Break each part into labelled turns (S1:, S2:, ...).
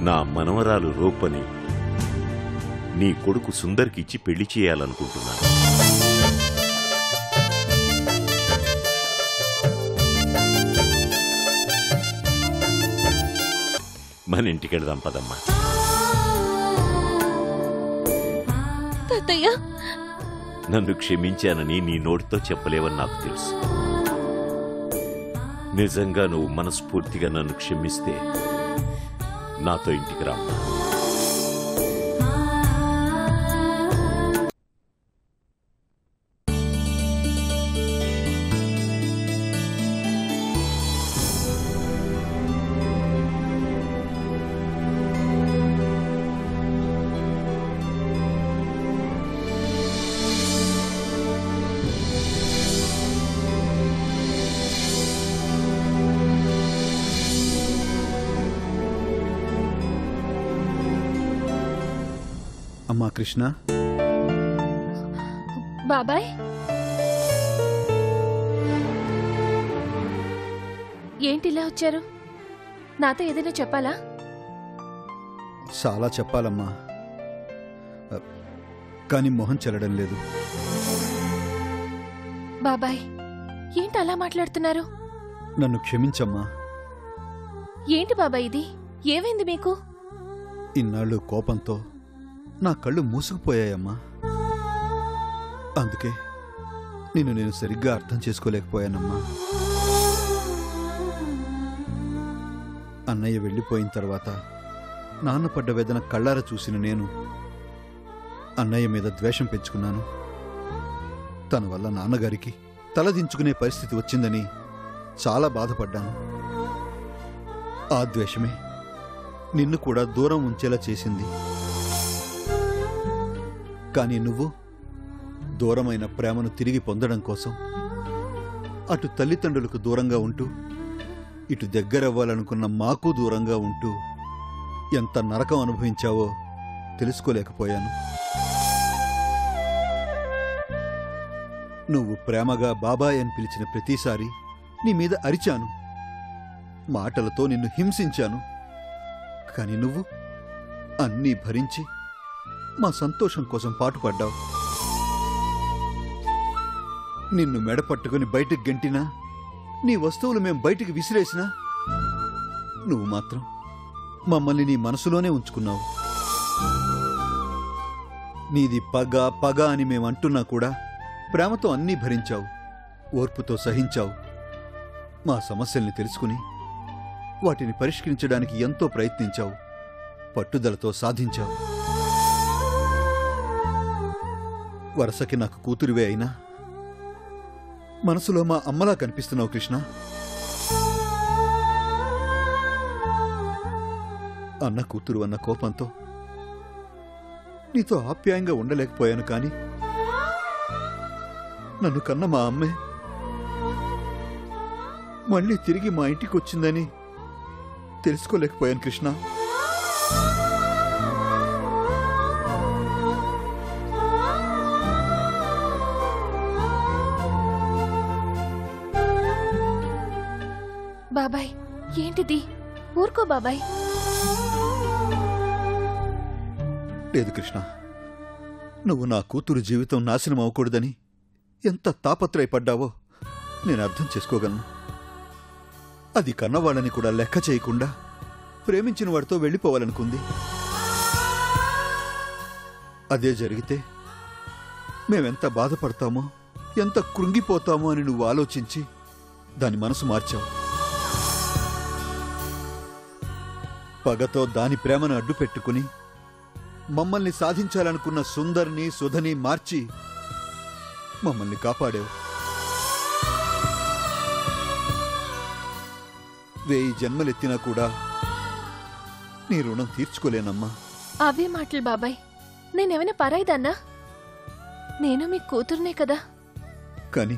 S1: నా మనవరాలు రూపని నీ కొడుకు సుందర్కి ఇచ్చి పెళ్లి చేయాలనుకుంటున్నాను. మన ఇంటికి వెళ్దాం పదమ్మా.
S2: తాతయ్య,
S1: నన్ను క్షమించానని నీ నోటితో చెప్పలేవని నాకు తెలుసు. నిజంగా నువ్వు మనస్ఫూర్తిగా నన్ను క్షమిస్తే నాతో ఇంటికి రామ్మా.
S3: అమ్మా కృష్ణ.
S2: బాబాయ్, ఏంటిలా వచ్చారు? నాతో ఏదైనా చెప్పాలా?
S3: చాలా చెప్పాలమ్మా, కానీ మొహం చెల్లడం లేదు.
S2: బాబాయ్, ఏంటి అలా మాట్లాడుతున్నారు?
S3: నన్ను క్షమించమ్మా.
S2: ఏంటి బాబాయ్ ఇది? ఏమైంది మీకు?
S3: ఇన్నాళ్ళు కోపంతో నా కళ్ళు మూసుకుపోయాయమ్మా. అందుకే నేను సరిగ్గా అర్థం చేసుకోలేకపోయానమ్మా. అన్నయ్య వెళ్ళిపోయిన తర్వాత నాన్న పడ్డ వేదన కళ్ళార చూసిన నేను అన్నయ్య మీద ద్వేషం పెంచుకున్నాను. తన వల్ల నాన్నగారికి తలదించుకునే పరిస్థితి వచ్చిందని చాలా బాధపడ్డాను. ఆ ద్వేషమే నిన్ను కూడా దూరం ఉంచేలా చేసింది. కానీ నువ్వు దూరమైన ప్రేమను తిరిగి పొందడం కోసం అటు తల్లిదండ్రులకు దూరంగా ఉంటూ ఇటు దగ్గరవ్వాలనుకున్న మాకు దూరంగా ఉంటూ ఎంత నరకం అనుభవించావో తెలుసుకోలేకపోయాను. నువ్వు ప్రేమగా బాబాయ్ అని పిలిచిన ప్రతిసారి నీ మీద అరిచాను, మాటలతో నిన్ను హింసించాను. కాని నువ్వు అన్నీ భరించి మా సంతోషం కోసం పాటుపడ్డావు. నిన్ను మెడపట్టుకుని బయటికి గెంటినా, నీ వస్తువులు మేం బయటికి విసిరేసినా నువ్వు మాత్రం మమ్మల్ని నీ మనసులోనే ఉంచుకున్నావు. నీది పగ పగ అని మేమంటున్నా కూడా ప్రేమతో అన్నీ భరించావు, ఓర్పుతో సహించావు. మా సమస్యల్ని తెలుసుకుని వాటిని పరిష్కరించడానికి ఎంతో ప్రయత్నించావు, పట్టుదలతో సాధించావు. వరసకి నాకు కూతురివే అయినా మనసులో మా అమ్మలా కనిపిస్తున్నావు కృష్ణ. అన్న కూతురు అన్న కోపంతో నీతో ఆప్యాయంగా ఉండలేకపోయాను. కానీ నన్ను కన్న మా అమ్మే మళ్ళీ తిరిగి మా ఇంటికి వచ్చిందని తెలుసుకోలేకపోయాను కృష్ణ.
S2: బాబాయ్, ఏంటిది? ఊరుకో బాబాయ్.
S3: లేదు కృష్ణ, నువ్వు నా కూతురు జీవితం నాశనం అవ్వకూడదని ఎంత తాపత్రయపడ్డావో నేను అర్థం చేసుకోగలను. అది కన్నవాళ్ళని కూడా లెక్క చేయకుండా ప్రేమించిన వాడితో వెళ్ళిపోవాలనుకుంది. అదే జరిగితే మేమెంత బాధపడతామో, ఎంత కృంగిపోతామో అని నువ్వు ఆలోచించి దాని మనసు మార్చావు. పగతో దాని ప్రేమను అడ్డు పెట్టుకుని మమ్మల్ని సాధించాలనుకున్న సుందర్ని సుధని మార్చి మమ్మల్ని కాపాడావు. 1000 జన్మలెత్తినా కూడా నీ రుణం తీర్చుకోలేనమ్మా.
S2: అవే మాటలు బాబాయ్. నేనేమైనా పరాయిదాన్నా? నేను మీ కూతురునే కదా.
S3: కాని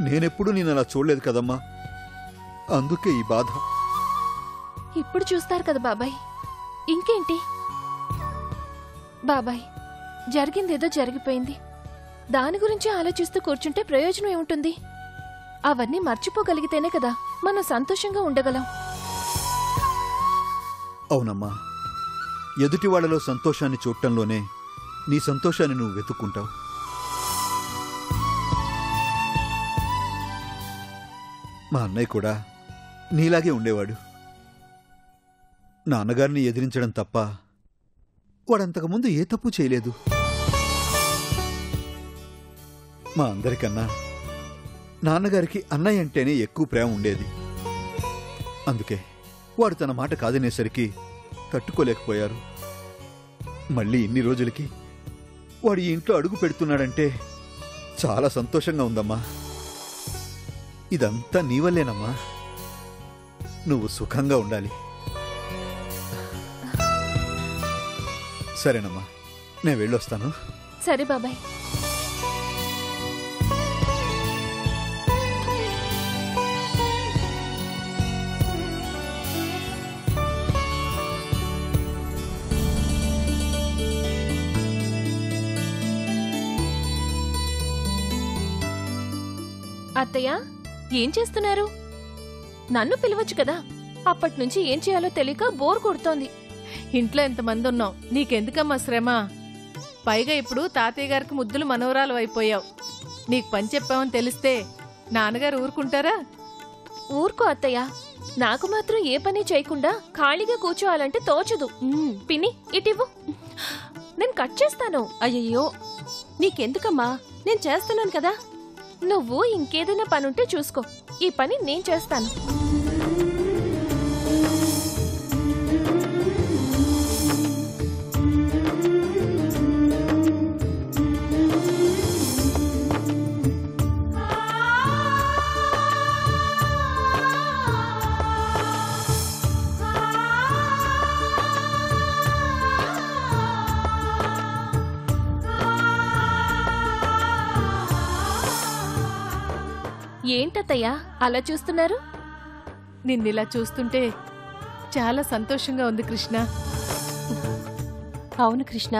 S3: నేనెప్పుడు నేను అలా చూడలేదు కదమ్మా. అందుకే ఈ బాధ.
S2: ఇప్పుడు చూస్తారు కదా బాబాయ్, ఇంకేంటి? బాబాయ్, జరిగిందేదో జరిగిపోయింది. దాని గురించి ఆలోచిస్తూ కూర్చుంటే ప్రయోజనం ఏముంటుంది? అవన్నీ మర్చిపోగలిగితేనే కదా మనం సంతోషంగా ఉండగలం.
S3: అవునమ్మా, ఎదుటి వాళ్ళలో సంతోషాన్ని చూడటంలోనే నీ సంతోషాన్ని నువ్వు వెతుక్కుంటావు. మా అన్నయ్య కూడా నీలాగే ఉండేవాడు. నాన్నగారిని ఎదిరించడం తప్ప వాడంతకుముందు ఏ తప్పు చేయలేదు. మా అందరికన్నా నాన్నగారికి అన్నయ్య అంటేనే ఎక్కువ ప్రేమ ఉండేది. అందుకే వాడు తన మాట కాదనేసరికి తట్టుకోలేకపోయారు. మళ్ళీ ఇన్ని రోజులకి వాడు ఈ ఇంట్లో అడుగు పెడుతున్నాడంటే చాలా సంతోషంగా ఉందమ్మా. ఇదంతా నీ వల్లేనమ్మా. నువ్వు సుఖంగా ఉండాలి. సరేనమ్మా, నేను వెళ్ళొస్తాను.
S2: సరే బాబాయ్. అత్తయ్య, ఏం చేస్తున్నారు? నన్ను పిలవచ్చు కదా. అప్పట్నుంచి ఏం చేయాలో తెలియక బోర్ కొడుతోంది.
S4: ఇంట్లో ఎంతమంది ఉన్నావు, నీకెందుకమ్మా శ్రమ? పైగా ఇప్పుడు తాతయ్య గారికి ముద్దులు మనవరాలు అయిపోయావు. నీకు పని చెప్పామని తెలిస్తే నాన్నగారు ఊరుకుంటారా?
S2: ఊరుకో అత్తయ్య, నాకు మాత్రం ఏ పని చేయకుండా ఖాళీగా కూర్చోవాలంటే తోచదు. పిన్ని, ఇటివ్వు, నేను కట్ చేస్తాను.
S5: అయ్యయ్యో, నీకెందుకమ్మా, నేను చేస్తున్నాను కదా.
S2: నువ్వు ఇంకేదైనా పనుంటే చూసుకో, ఈ పని నేను చేస్తాను. ఏంటత్తయ్యా అలా చూస్తున్నారు?
S4: నిన్నిలా చూస్తుంటే చాలా సంతోషంగా ఉంది కృష్ణ.
S5: అవును కృష్ణ,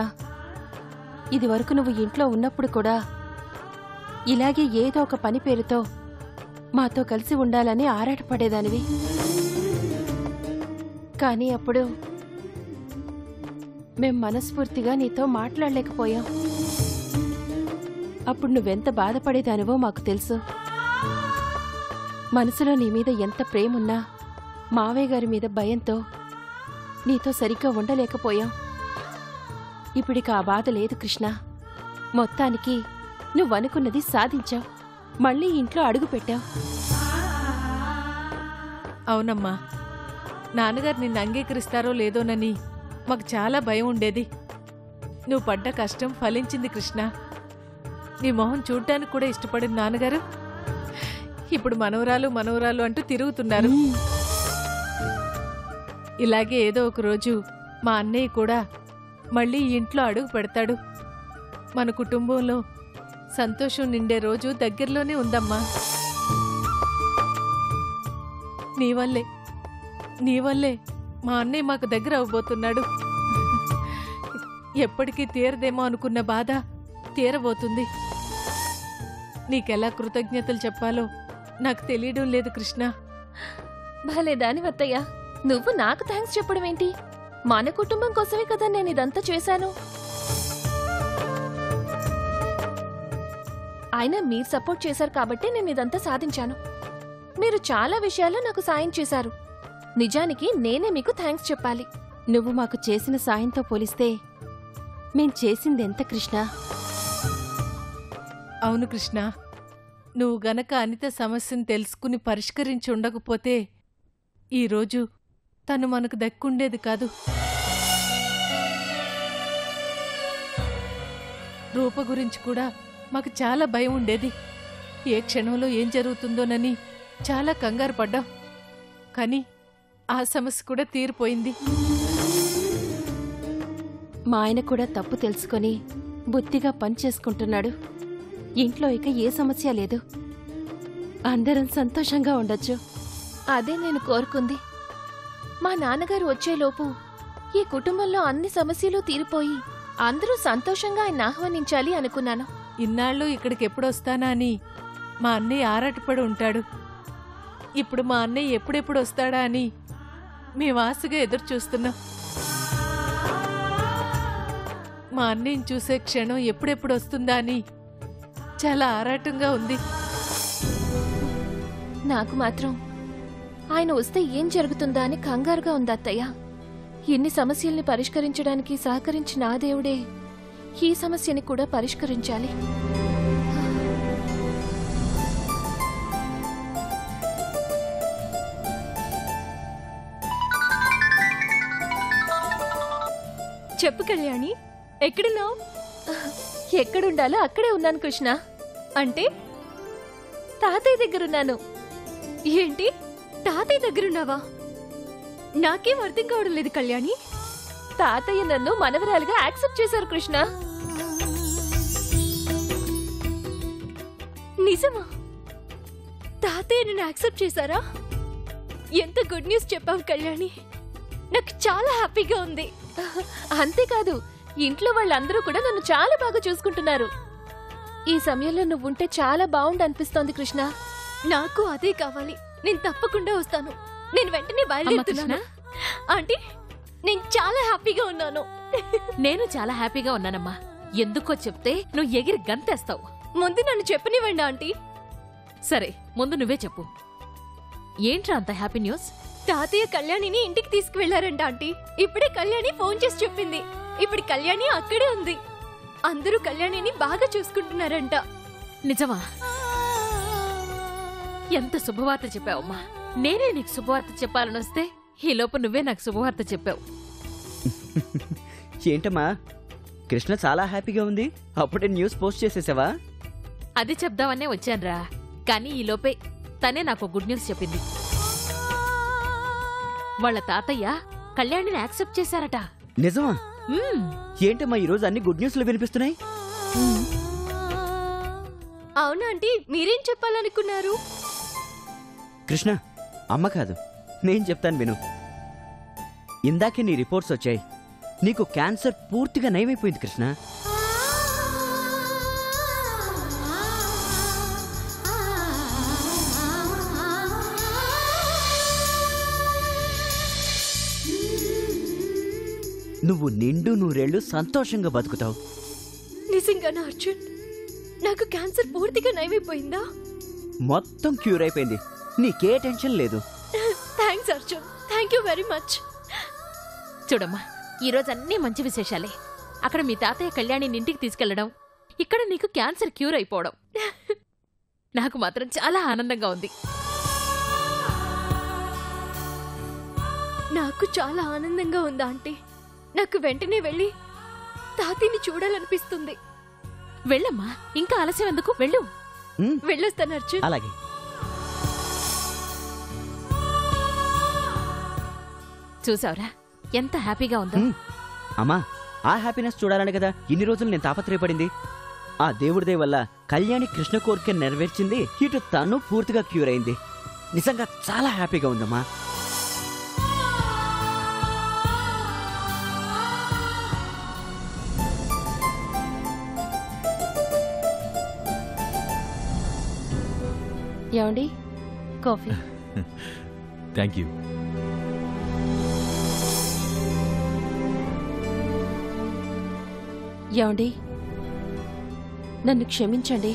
S5: ఇది వరకు నువ్వు ఇంట్లో ఉన్నప్పుడు కూడా ఇలాగే ఏదో ఒక పని పేరుతో మాతో కలిసి ఉండాలని ఆరాటపడేదానివి. కానీ అప్పుడు మేం మనస్ఫూర్తిగా నీతో మాట్లాడలేకపోయాం. అప్పుడు నువ్వెంత బాధపడేదానివో మాకు తెలుసు. మనసులో నీ మీద ఎంత ప్రేమున్నా మావయ్య గారి మీద భయంతో నీతో సరిగ్గా ఉండలేకపోయాం. ఇప్పుడిక ఆ బాధ లేదు కృష్ణ. మొత్తానికి నువ్వనుకున్నది సాధించావు. మళ్ళీ ఇంట్లో అడుగుపెట్టావు.
S4: అవునమ్మా, నాన్నగారు నిన్ను అంగీకరిస్తారో లేదోనని మాకు చాలా భయం ఉండేది. నువ్వు పడ్డ కష్టం ఫలించింది కృష్ణ. నీ మొహం చూడ్డానికి కూడా ఇష్టపడిన నాన్నగారు ఇప్పుడు మనవరాలు మనవరాలు అంటూ తిరుగుతున్నారు. ఇలాగే ఏదో ఒక రోజు మా అన్నయ్య కూడా మళ్ళీ ఇంట్లో అడుగు పెడతాడు. మన కుటుంబంలో సంతోషం నిండే రోజు దగ్గరలోనే ఉందమ్మా. నీ వల్లే మా అన్నయ్య మాకు దగ్గర అవ్వబోతున్నాడు. ఎప్పటికీ తీరదేమో అనుకున్న బాధ తీరబోతుంది. నీకెలా కృతజ్ఞతలు చెప్పాలో నాకు తెలియడం లేదు కృష్ణ.
S2: భలేదాని అత్తయ్య, నువ్వు నాకు థ్యాంక్స్ చెప్పడం ఏంటి? మన కుటుంబం కోసమే కదా నేను ఇదంతా చేశాను. అయినా మీరు సపోర్ట్ చేశారు కాబట్టి నేను ఇదంతా సాధించాను. మీరు చాలా విషయాల్లో నాకు సాయం చేశారు. నిజానికి నేనే మీకు థ్యాంక్స్ చెప్పాలి.
S5: నువ్వు మాకు చేసిన సాయంతో పోలిస్తే మేం చేసిందెంత కృష్ణ?
S4: అవును కృష్ణ, నువ్వు గనక అనిత సమస్యను తెలుసుకుని పరిష్కరించి ఉండకపోతే ఈరోజు తను మనకు దక్కుండేది కాదు. రూప గురించి కూడా మాకు చాలా భయం ఉండేది. ఏ క్షణంలో ఏం జరుగుతుందోనని చాలా కంగారు పడ్డాం. కానీ ఆ సమస్య కూడా తీరిపోయింది.
S5: మా ఆయన కూడా తప్పు తెలుసుకొని బుద్ధిగా పనిచేసుకుంటున్నాడు. ఇంట్లో ఇక ఏ సమస్య లేదు. అందరం సంతోషంగా ఉండొచ్చు.
S2: అదే నేను కోరుకుంది. మా నాన్నగారు వచ్చేలోపు ఈ కుటుంబంలో అన్ని సమస్యలు తీరిపోయి అందరూ సంతోషంగా ఆయన ఆహ్వానించాలి అనుకున్నాను.
S4: ఇన్నాళ్ళు ఇక్కడికి ఎప్పుడొస్తానా అని మా అన్నయ్య ఆరాటపడి ఉంటాడు. ఇప్పుడు మా అన్నయ్య ఎప్పుడెప్పుడు వస్తాడా అని మేము ఆశగా ఎదురు చూస్తున్నాం. మా అన్నయ్యని చూసే క్షణం ఎప్పుడెప్పుడు వస్తుందా అని చాలా ఆరాటంగా ఉంది.
S2: నాకు మాత్రం ఆయన వస్తే ఏం జరుగుతుందా అని కంగారుగా ఉంది అత్తయ్య. ఎన్ని సమస్యల్ని పరిష్కరించడానికి సహకరించిన ఆ దేవుడే ఈ సమస్యని కూడా పరిష్కరించాలి.
S6: చెప్పు కళ్యాణి, ఎక్కడున్నావు?
S2: ఎక్కడుండాలో అక్కడే ఉన్నాను కృష్ణ.
S6: అంటే
S2: తాతయ్య దగ్గరున్నాను.
S6: ఏంటి, తాతయ్య దగ్గరున్నావా? నాకేం అర్థం కావడం లేదు కళ్యాణి.
S2: తాతయ్య నన్ను మనవరాలుగా యాక్సెప్ట్ చేశారు కృష్ణ.
S6: నిజమా? తాతయ్య నన్ను యాక్సెప్ట్ చేశారా? ఎంత గుడ్ న్యూస్ చెప్పావు కళ్యాణి. నాకు చాలా హ్యాపీగా ఉంది.
S2: అంతేకాదు, ఇంట్లో వాళ్ళందరూ కూడా నన్ను చాలా బాగా చూసుకుంటున్నారు. ఈ సమయంలో నువ్వుంటే చాలా బాగుండు అనిపిస్తోంది కృష్ణ.
S6: నాకు అదే కావాలి. నేను తప్పకుండా వస్తాను. నేను వెంటనే బయలుదేరుతున్నాను. ఆంటీ, నేను చాలా హ్యాపీగా ఉన్నాను.
S7: నేను చాలా హ్యాపీగా ఉన్నానమ్మా. ఎందుకో చెప్తే నువ్వు ఎగిరి గంతేస్తావు.
S6: ముందు నన్ను చెప్పనివ్వండి ఆంటీ.
S7: సరే, ముందు నువ్వే చెప్పు. ఏంట్రా అంత హ్యాపీ న్యూస్?
S6: తాతయ్య కళ్యాణిని ఇంటికి తీసుకువెళ్లారంట ఆంటీ. ఇప్పుడే కళ్యాణి ఫోన్ చేసి చెప్పింది. ఇప్పుడు కళ్యాణి అక్కడే ఉంది. అందరూ కళ్యాణిని బాగా చూసుకుంటున్నారంట.
S7: నిజమా? ఎంత శుభవార్త చెప్పావమ్మా. నేనే నీకు శుభవార్త చెప్పాలని వస్తే ఈలోపు నువ్వే నాకు శుభవార్త చెప్పావు.
S8: ఏంటమ్మా, కృష్ణ చాలా హ్యాపీగా ఉంది, అప్పుడే న్యూస్ పోస్ట్ చేసేసావా?
S7: అది చెప్దామనే వచ్చానురా, కానీ ఈలోపే తనే నాకు గుడ్ న్యూస్ చెప్పింది. వాళ్ళ తాతయ్య కళ్యాణిని యాక్సెప్ట్ చేశారట.
S8: నిజమా? ఏంటమ్మా ఈరోజు అన్ని గుడ్ న్యూస్లు వినిపిస్తున్నాయి?
S6: అవునా ఆంటీ, మీరేం చెప్పాలనుకున్నారు?
S8: కృష్ణ, అమ్మ కాదు, నేను చెప్తాను విను. ఇందాకే నీ రిపోర్ట్స్ వచ్చాయి. నీకు క్యాన్సర్ పూర్తిగా నయమైపోయింది కృష్ణ. నువ్వు నిండు నూరేళ్లు సంతోషంగా బతుకుతావు.
S6: నిజంగానా అర్జున్? నాకు క్యాన్సర్ పూర్తిగా నయమైపోయిందా?
S8: మొత్తం క్యూర్ అయిపోయింది. నీకే టెన్షన్ లేదు.
S6: Thanks Arjun, thank you very much.
S7: చూడమ్మా, ఈరోజు అన్నీ మంచి విశేషాలే. అక్కడ మీ తాతయ్య కళ్యాణిని ఇంటికి తీసుకెళ్లడం, ఇక్కడ నీకు క్యాన్సర్ క్యూర్ అయిపోవడం నాకు మాత్రం చాలా ఆనందంగా ఉంది.
S6: నాకు చాలా ఆనందంగా ఉందా ఆంటీ? నాకు వెంటనే వెళ్ళి తాతయ్యని చూడాలనిపిస్తుంది.
S7: వెళ్ళమ్మా, ఇంకా ఆలస్యం ఎందుకు? వెళ్ళు.
S6: వెళ్ళొస్తాను అర్జున్.
S8: అలాగే.
S7: చూసావురా ఎంత హ్యాపీగా ఉందో.
S8: అమ్మా, ఆ హ్యాపీనెస్ చూడాలని కదా ఇన్ని రోజులు నేను తాపత్రయపడింది. ఆ దేవుడిదే వల్ల కళ్యాణి కృష్ణ కోరిక నెరవేర్చింది. ఇటు తను పూర్తిగా క్యూర్ అయింది. నిజంగా చాలా హ్యాపీగా ఉందమ్మా.
S5: ఏమండి, కాఫీ?
S9: Thank you.
S5: ఏమండి, నన్ను క్షమించండి.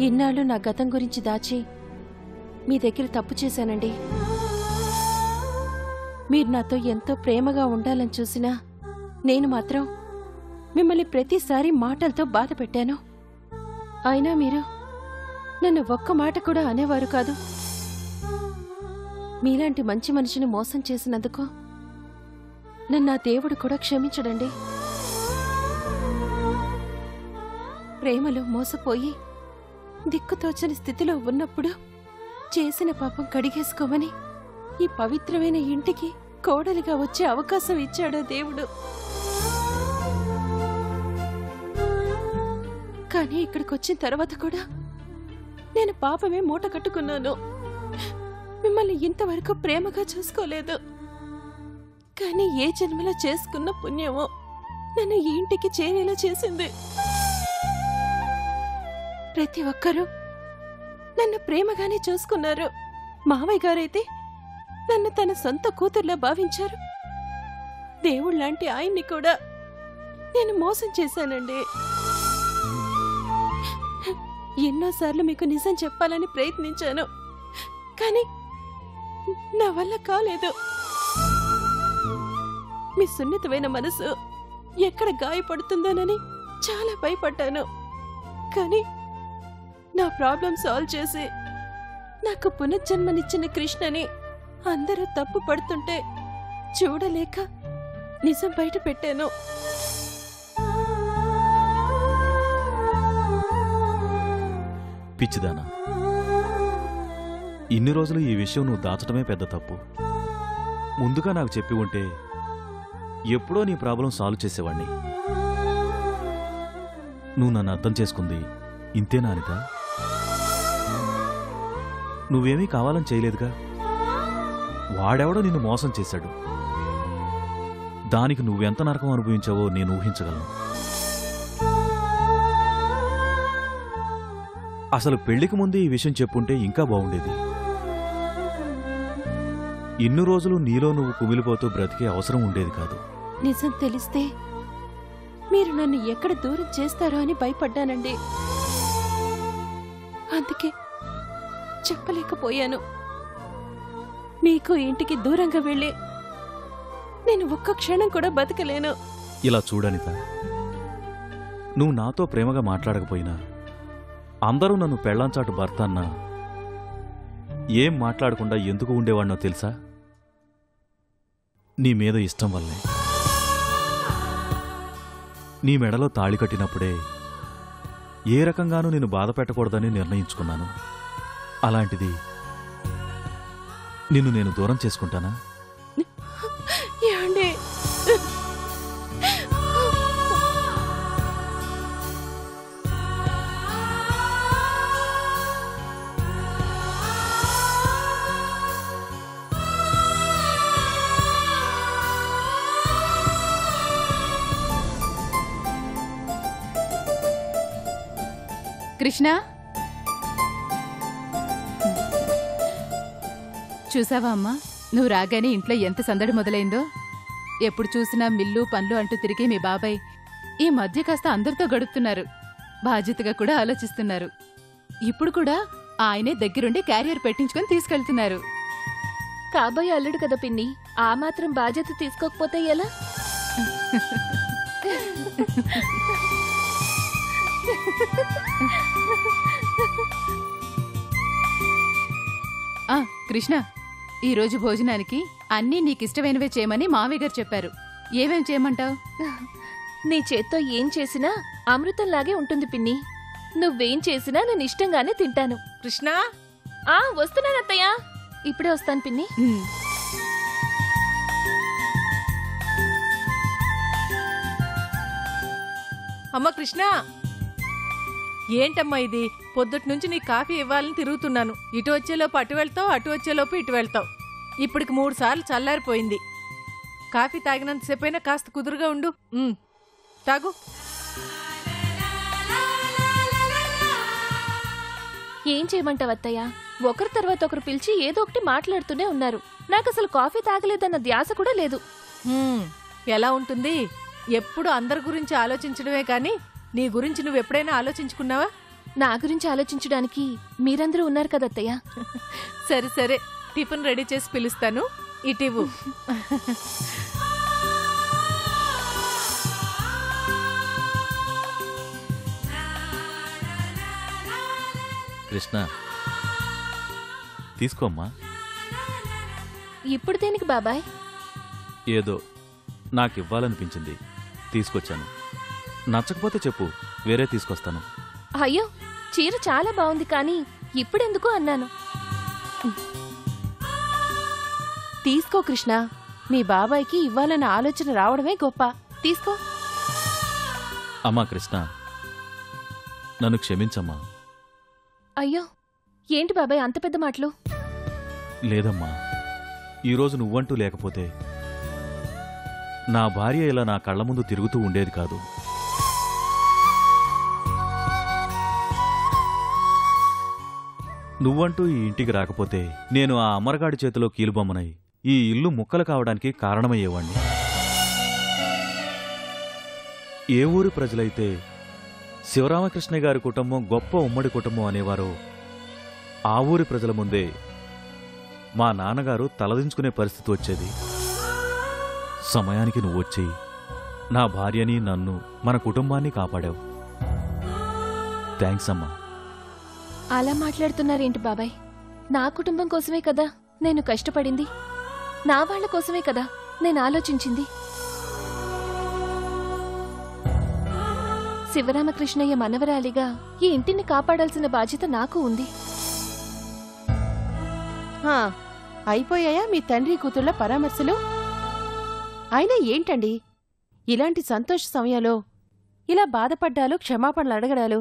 S5: ఇన్నాళ్ళు నా గతం గురించి దాచి మీ దగ్గర తప్పు చేశానండి. మీరు నాతో ఎంతో ప్రేమగా ఉండాలని చూసినా నేను మాత్రం మిమ్మల్ని ప్రతిసారి మాటలతో బాధ పెట్టాను. అయినా మీరు నన్ను ఒక్క మాట కూడా అనేవారు కాదు. మీలాంటి మంచి మనిషిని మోసం చేసినందుకు నన్ను ఆ దేవుడు కూడా క్షమించడండి. ప్రేమలో మోసపోయి దిక్కుతోచని స్థితిలో ఉన్నప్పుడు చేసిన పాపం కడిగేసుకోమని ఈ పవిత్రమైన ఇంటికి కోడలిగా వచ్చే అవకాశం ఇచ్చాడు దేవుడు. కానీ ఇక్కడికొచ్చిన తర్వాత కూడా నేను పాపమే మూట కట్టుకున్నాను. మిమ్మల్ని ఇంతవరకు ప్రేమగా చూసుకోలేదు. కానీ ఏ జన్మలో చేసుకున్న పుణ్యమో నన్ను ఈ ఇంటికి చేరేలా చేసింది. ప్రతి ఒక్కరూ నన్ను ప్రేమగానే చూసుకున్నారు. మావయ్య గారైతే నన్ను తన సొంత కూతుర్లా భావించారు. దేవుళ్లాంటి ఆయన్ని కూడా నేను మోసం చేశానండి. ఎన్నోసార్లు మీకు నిజం చెప్పాలని ప్రయత్నించాను, కానీ నా వల్ల కాలేదు. మీ సున్నితమైన మనసు ఎక్కడ గాయపడుతుందోనని చాలా భయపడ్డాను. కానీ నా ప్రాబ్లం సాల్వ్ చేసి నాకు పునర్జన్మనిచ్చిన కృష్ణని అందరూ తప్పు పడుతుంటే చూడలేక నిజం బయట పెట్టాను.
S9: పిచ్చిదానా, ఇన్ని రోజులు ఈ విషయం నువ్వు దాచటమే పెద్ద తప్పు. ముందుగా నాకు చెప్పి ఉంటే ఎప్పుడో నీ ప్రాబ్లం సాల్వ్ చేసేవాణ్ణి. నువ్వు నన్ను అర్థం చేసుకుంది ఇంతేనా అనిత? నువ్వేమీ కావాలని చేయలేదుగా. వాడెవడో నిన్ను మోసం చేశాడు. దానికి నువ్వెంత నరకం అనుభవించావో నేను ఊహించగలను. అసలు పెళ్లికి ముందే ఈ విషయం చెప్పుంటే ఇంకా బాగుండేది. ఇన్ని రోజులు నీలో నువ్వు కుమిలిపోతూ బ్రతికే అవసరం ఉండేది కాదు.
S5: నిజం తెలిస్తే మీరు నన్ను ఎక్కడ దూరం చేస్తారో అని భయపడ్డానండి. అందుకే చెప్పలేకపోయాను. మీకు ఇంటికి దూరంగా వెళ్ళి నేను ఒక్క క్షణం కూడా బతకలేను.
S9: ఇలా చూడనిత, నువ్వు నాతో ప్రేమగా మాట్లాడకపోయినా అందరూ నన్ను పెళ్లాంచాటు భర్త అన్నా ఏం మాట్లాడకుండా ఎందుకు ఉండేవాడినో తెలుసా? నీ మీద ఇష్టం వల్లే. నీ మెడలో తాళి కట్టినప్పుడే ఏ రకంగానూ నేను బాధ పెట్టకూడదని నిర్ణయించుకున్నాను. అలాంటిది నిన్ను నేను దూరం చేసుకుంటానా?
S5: ఏమండి,
S10: కృష్ణ, చూసావా అమ్మా, నువ్వు రాగానే ఇంట్లో ఎంత సందడి మొదలైందో. ఎప్పుడు చూసినా మిల్లు పనులు అంటూ తిరిగే మీ బాబాయ్ ఈ మధ్య కాస్త అందరితో గడుపుతున్నారు. బాధ్యతగా కూడా ఆలోచిస్తున్నారు. ఇప్పుడు కూడా ఆయనే దగ్గరుండి క్యారియర్ పెట్టించుకొని తీసుకెళ్తున్నారు.
S2: కాబోయే అల్లుడు కదా పిన్ని, ఆ మాత్రం బాధ్యత తీసుకోకపోతే ఎలా?
S10: కృష్ణ, ఈరోజు భోజనానికి అన్నీ నీకిష్టమైనవే చేయమని మావయ్య గారు చెప్పారు. ఏమేం చేయమంటావు?
S2: నీ చేత్తో ఏం చేసినా అమృతంలాగే ఉంటుంది పిన్ని. నువ్వేం చేసినా నేను ఇష్టంగానే తింటాను.
S4: కృష్ణ,
S2: వస్తున్నాను అత్తయ్య. ఇప్పుడే వస్తాను పిన్ని.
S4: అమ్మ కృష్ణ, ఏంటమ్మా ఇది? పొద్దుటి నీ కాఫీ ఇవ్వాలని తిరుగుతున్నాను. ఇటు వచ్చేలోపు అటు వెళ్తావు, అటు వచ్చేలోపు ఇటు వెళ్తావు. ఇప్పటికి 3 సార్లు చల్లారిపోయింది. కాఫీ తాగినంతసేపైనా కాస్త కుదురుగా ఉండు. తాగు.
S2: ఏం చేయమంటావు అత్తయ్య? ఒకరి తర్వాత ఒకరు పిలిచి ఏదో ఒకటి మాట్లాడుతూనే ఉన్నారు. నాకు అసలు కాఫీ తాగలేదన్న ధ్యాస కూడా లేదు.
S4: ఎలా ఉంటుంది? ఎప్పుడు అందరి గురించి ఆలోచించడమే కాని నీ గురించి నువ్వెప్పుడైనా ఆలోచించుకున్నావా?
S2: నా గురించి ఆలోచించడానికి మీరందరూ ఉన్నారు కదా అత్తయ్య.
S4: సరే సరే, టిఫిన్ రెడీ చేసి పిలుస్తాను. ఇటివ్వు.
S9: కృష్ణ, తీసుకోమ్మా.
S2: ఇప్పుడు దేనికి బాబాయ్?
S9: ఏదో నాకివ్వాలనిపించింది, తీసుకొచ్చాను. నచ్చకపోతే చెప్పు, వేరే తీసుకొస్తాను.
S2: అయ్యో, చీర చాలా బాగుంది కానీ ఇప్పుడెందుకు అన్నాను.
S5: తీసుకో కృష్ణ, మీ బాబాయ్కి ఇవ్వాలన్న ఆలోచన రావడమే గొప్ప. తీసుకో.
S9: అమ్మా కృష్ణ, నన్ను క్షమించమ్మా.
S2: అయ్యో, ఏంటి బాబాయ్ అంత పెద్ద మాటలు?
S9: లేదమ్మా, ఈరోజు నువ్వంటూ లేకపోతే నా భార్య ఇలా నా కళ్ళ ముందు తిరుగుతూ ఉండేది కాదు. నువ్వంటూ ఈ ఇంటికి రాకపోతే నేను ఆ అమరగాడి చేతిలో కీలుబొమ్మనై ఈ ఇల్లు ముక్కలు కావడానికి కారణమయ్యేవాణ్ణి. ఏ ఊరి ప్రజలైతే శివరామకృష్ణ గారి కుటుంబం గొప్ప ఉమ్మడి కుటుంబం అనేవారో ఆ ఊరి ప్రజల ముందే మా నాన్నగారు తలదించుకునే పరిస్థితి వచ్చేది. సమయానికి నువ్వొచ్చి నా భార్యని, నన్ను, మన కుటుంబాన్ని కాపాడావు. థ్యాంక్స్ అమ్మా.
S2: అలా మాట్లాడుతున్నారేంటి బాబాయ్? నా కుటుంబం కోసమే కదా నేను కష్టపడింది, నా వాళ్ళ కోసమే కదా నేను ఆలోచించింది. శివరామకృష్ణయ్య మనవరాలిగా ఈ ఇంటిని కాపాడాల్సిన బాధ్యత నాకు ఉంది.
S5: అయిపోయాయా మీ తండ్రి కూతుళ్ల పరామర్శలు? అయినా ఏంటండి ఇలాంటి సంతోష సమయంలో ఇలా బాధపడ్డాలు, క్షమాపణలు అడగడాలు?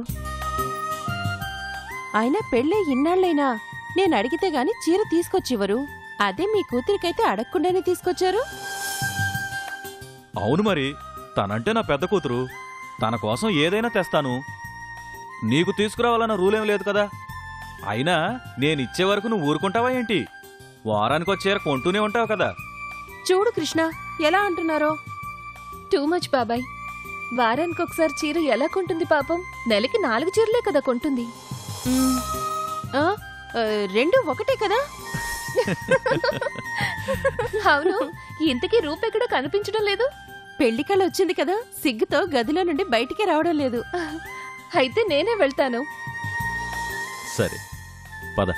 S5: అయినా పెళ్ళే ఇన్నాళ్లైనా నేను అడిగితే గాని చీర తీసుకొచ్చివ్వరు. అదే మీ కూతురికైతే అడగకుండానే తీసుకొచ్చారు.
S9: అవును మరి, తనంటే నా పెద్ద కూతురు, తన కోసం ఏదైనా తెస్తాను. నీకు తీసుకురావాలన్న రూలేం లేదు కదా. అయినా నేనిచ్చే వరకు నువ్వు ఊరుకుంటావా ఏంటి? వారానికో చీర కొంటూనే ఉంటావు కదా.
S5: చూడు కృష్ణ ఎలా అంటున్నారో.
S2: టూ మచ్ బాబాయ్. వారానికొకసారి చీర ఎలా కొంటుంది పాపం? నెలకి 4 చీరలే కదా కొంటుంది.
S5: రెండు ఒకటే కదా.
S2: అవును, ఇంతకీ రూపెక్కడ కనిపించడం లేదు?
S5: పెళ్లికళ వచ్చింది కదా, సిగ్గుతో గదిలో నుండి బయటికి రావడం లేదు.
S2: అయితే నేనే వెళ్తాను.
S9: సరే పద.